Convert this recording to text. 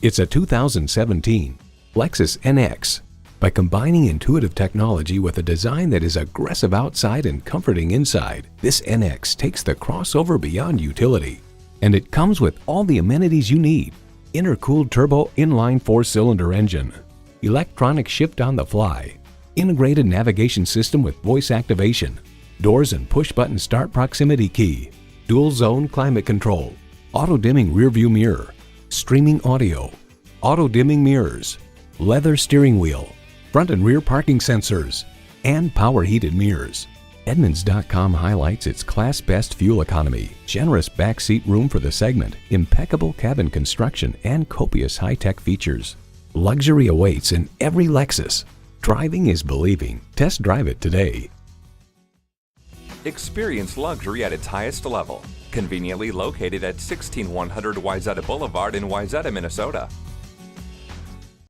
It's a 2017 Lexus NX. By combining intuitive technology with a design that is aggressive outside and comforting inside, this NX takes the crossover beyond utility. And it comes with all the amenities you need. Intercooled turbo inline 4-cylinder engine, electronic shift on the fly, integrated navigation system with voice activation, doors and push-button start proximity key, dual zone climate control, auto-dimming rearview mirror, streaming audio, auto-dimming mirrors, leather steering wheel, front and rear parking sensors, and power heated mirrors. Edmunds.com highlights its class best fuel economy, generous backseat room for the segment, impeccable cabin construction, and copious high-tech features. Luxury awaits in every Lexus. Driving is believing. Test drive it today. Experience luxury at its highest level. Conveniently located at 16100 Wayzata Boulevard in Wayzata, Minnesota.